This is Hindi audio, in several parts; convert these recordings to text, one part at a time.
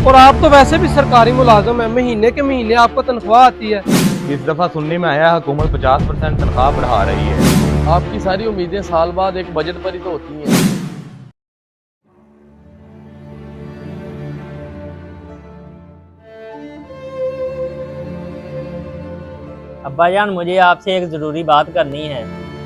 और आप तो वैसे भी सरकारी मुलाजिम है, महीने के महीने आपको तनख्वाह आती है। इस दफा सुनने में आया हुकूमत 50% तनख्वाह बढ़ा रही है। आपकी सारी उम्मीदें साल बाद एक बजट पर ही तो होती हैं। अब्बा जान, मुझे आपसे एक ज़रूरी बात करनी है।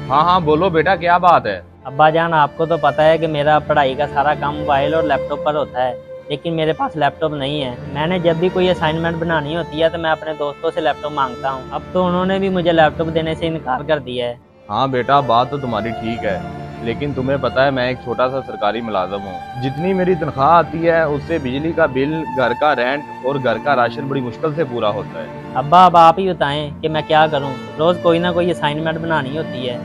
हाँ हाँ बोलो बेटा, क्या बात है। अब्बा जान, आपको तो पता है कि मेरा पढ़ाई का सारा काम मोबाइल और लैपटॉप पर होता है, लेकिन मेरे पास लैपटॉप नहीं है। मैंने जब भी कोई असाइनमेंट बनानी होती है तो मैं अपने दोस्तों से लैपटॉप मांगता हूँ। अब तो उन्होंने भी मुझे लैपटॉप देने से इनकार कर दिया है। हाँ बेटा, बात तो तुम्हारी ठीक है, लेकिन तुम्हें पता है मैं एक छोटा सा सरकारी मुलाजम हूँ। जितनी मेरी तनख्वाह आती है उससे बिजली का बिल, घर का रेंट और घर का राशन बड़ी मुश्किल से पूरा होता है। अब्बा, अब आप ही बताएं कि मैं क्या करूँ। रोज़ कोई ना कोई असाइनमेंट बनानी होती है।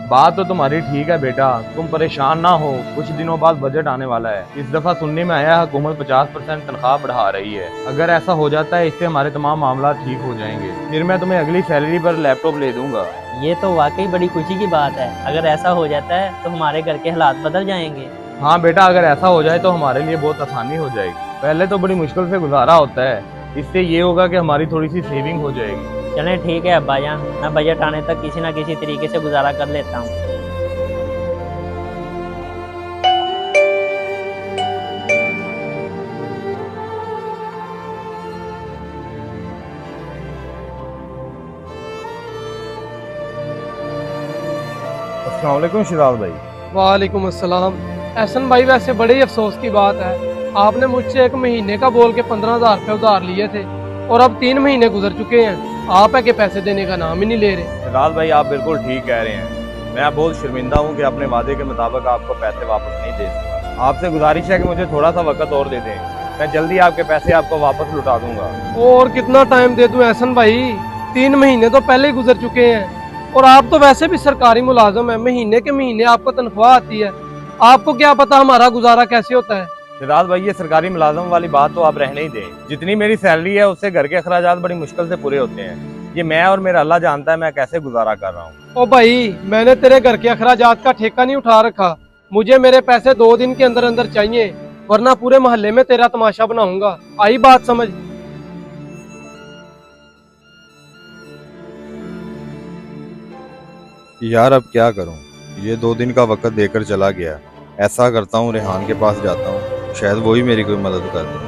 बात तो तुम्हारी ठीक है बेटा, तुम परेशान ना हो, कुछ दिनों बाद बजट आने वाला है। इस दफा सुनने में आया हुकूमत 50% तनख्वाह बढ़ा रही है। अगर ऐसा हो जाता है इससे हमारे तमाम मामला ठीक हो जाएंगे, फिर मैं तुम्हें अगली सैलरी पर लैपटॉप ले दूंगा। ये तो वाकई बड़ी खुशी की बात है। अगर ऐसा हो जाता है तो हमारे घर के हालात बदल जाएंगे। हाँ बेटा, अगर ऐसा हो जाए तो हमारे लिए बहुत आसानी हो जाएगी। पहले तो बड़ी मुश्किल से गुजारा होता है, इससे ये होगा कि हमारी थोड़ी सी सेविंग हो जाएगी। चलें ठीक है अब्बा जान, मैं बजट आने तक किसी ना किसी तरीके से गुजारा कर लेता हूँ। अस्सलाम वालेकुम शिराज भाई। वालेकुम अस्सलाम। एहसन भाई, वैसे बड़े ही अफसोस की बात है, आपने मुझसे एक महीने का बोल के 15,000 रुपये उधार लिए थे और अब 3 महीने गुजर चुके हैं। आप है कि पैसे देने का नाम ही नहीं ले रहे। शिराज भाई, आप बिल्कुल ठीक कह रहे हैं। मैं बहुत शर्मिंदा हूँ कि अपने वादे के मुताबिक आपको पैसे वापस नहीं दे सका। आपसे गुजारिश है कि मुझे थोड़ा सा वक्त और दे दें, मैं जल्दी आपके पैसे आपको वापस लौटा दूंगा। और कितना टाइम दे दूं एहसन भाई, 3 महीने तो पहले ही गुजर चुके हैं। और आप तो वैसे भी सरकारी मुलाजिम है, महीने के महीने आपको तनख्वाह आती है। आपको क्या पता हमारा गुजारा कैसे होता है। शिराज भाई, ये सरकारी मुलाजम वाली बात तो आप रहने ही दें। जितनी मेरी सैलरी है उससे घर के अखराजात बड़ी मुश्किल से पूरे होते हैं। ये मैं और मेरा अल्लाह जानता है मैं कैसे गुजारा कर रहा हूँ। ओ भाई, मैंने तेरे घर के अखराजात का ठेका नहीं उठा रखा। मुझे मेरे पैसे 2 दिन के अंदर अंदर चाहिए, वरना पूरे मोहल्ले में तेरा तमाशा बनाऊंगा। आई बात समझ। यार अब क्या करूं, ये 2 दिन का वक्त देकर चला गया। ऐसा करता हूँ, रेहान के पास जाता हूँ, शायद वो ही मेरी कोई मदद कर दे।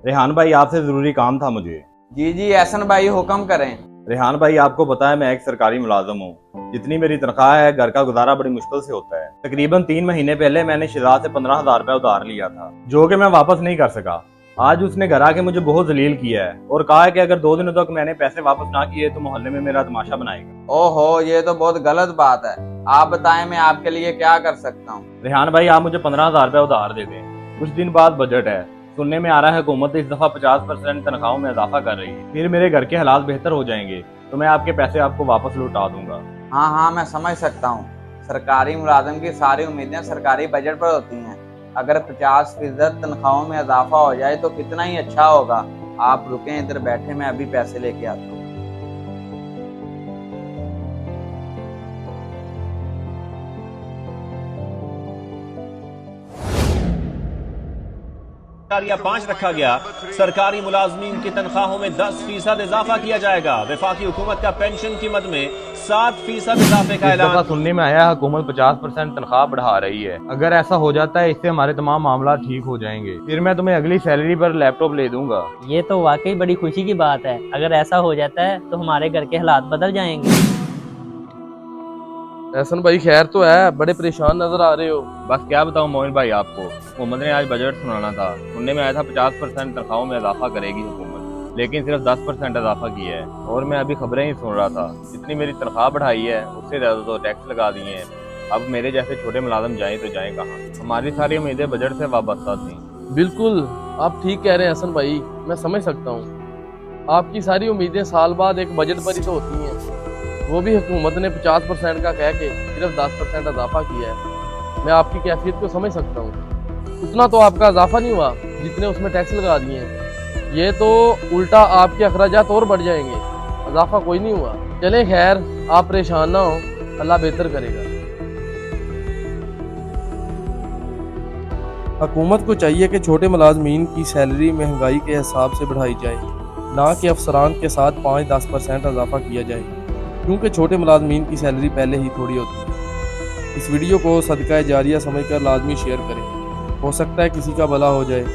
रेहान भाई, आपसे जरूरी काम था मुझे। जी जी एहसन भाई, हुक्म करें। रेहान भाई, आपको पता है मैं एक सरकारी मुलाजम हूँ। जितनी मेरी तनख्वाह है घर का गुजारा बड़ी मुश्किल से होता है। तकरीबन 3 महीने पहले मैंने शिराज से 15,000 रुपए उधार लिया था, जो कि मैं वापस नहीं कर सका। आज उसने घर आके मुझे बहुत जलील किया है और कहा है कि अगर 2 दिनों तक मैंने पैसे वापस ना किए तो मोहल्ले में मेरा तमाशा बनाएगा। ओहो, ये तो बहुत गलत बात है। आप बताएं मैं आपके लिए क्या कर सकता हूँ। रेहान भाई, आप मुझे 15,000 रुपए उधार दे दें। कुछ दिन बाद बजट है। सुनने में आ रहा है हुकूमत इस दफा 50% तनख्वाहों में इजाफा कर रही है। फिर मेरे घर के हालात बेहतर हो जाएंगे तो मैं आपके पैसे आपको वापस लौटा दूंगा। हाँ हाँ, मैं समझ सकता हूँ। सरकारी मुलाजिम की सारी उम्मीदें सरकारी बजट पर होती हैं। अगर 50% तनख्वाहों में इजाफा हो जाए तो कितना ही अच्छा होगा। आप रुकें, इधर बैठे, मैं अभी पैसे लेके आता हूँ। या 5 रखा गया। सरकारी मुलाजमीन की तनख्वाहों में 10% इजाफा किया जाएगा। वफाकी हुकूमत का पेंशन की मद में 7% इजाफे का इस दफा ऐलान। सुनने में आया हुकूमत 50% तनख्वाह बढ़ा रही है। अगर ऐसा हो जाता है इससे हमारे तमाम मामला ठीक हो जाएंगे, फिर मैं तुम्हें अगली सैलरी पर लैपटॉप ले दूंगा। ये तो वाकई बड़ी खुशी की बात है। अगर ऐसा हो जाता है तो हमारे घर के हालात बदल जाएंगे। एहसन भाई, खैर तो है, बड़े परेशान नजर आ रहे हो। बस क्या बताऊं मोइन भाई आपको, हुकूमत ने आज बजट सुनाना था। सुनने में आया था 50% तनख्वाहों में इजाफा करेगी हुकूमत, लेकिन सिर्फ 10% इजाफा किया है। और मैं अभी खबरें ही सुन रहा था, जितनी मेरी तनख्वाह बढ़ाई है उससे ज्यादा तो टैक्स लगा दिए हैं। अब मेरे जैसे छोटे मुलाजम जाएं तो जाएं कहाँ। हमारी सारी उम्मीदें बजट से वाबस्ता थी। बिल्कुल, आप ठीक कह रहे हैं एहसन भाई, मैं समझ सकता हूँ। आपकी सारी उम्मीदें साल बाद एक बजट पर ही तो होती हैं। वो भी हुकूमत ने 50% का कह के सिर्फ 10% इजाफा किया है। मैं आपकी कैफियत को समझ सकता हूँ। उतना तो आपका इजाफा नहीं हुआ जितने उसमें टैक्स लगा दिए हैं। ये तो उल्टा आपके अखराजात और बढ़ जाएंगे, इजाफा कोई नहीं हुआ। चलें खैर, आप परेशान ना हो, अल्लाह बेहतर करेगा। हुकूमत को चाहिए कि छोटे मुलाजमीन की सैलरी महंगाई के हिसाब से बढ़ाई जाए, ना कि अफसरान के साथ 5-10% इजाफा किया जाए, क्योंकि छोटे मुलाजमीन की सैलरी पहले ही थोड़ी होती है। इस वीडियो को सदका जारिया समझकर लाजमी शेयर करें, हो सकता है किसी का भला हो जाए।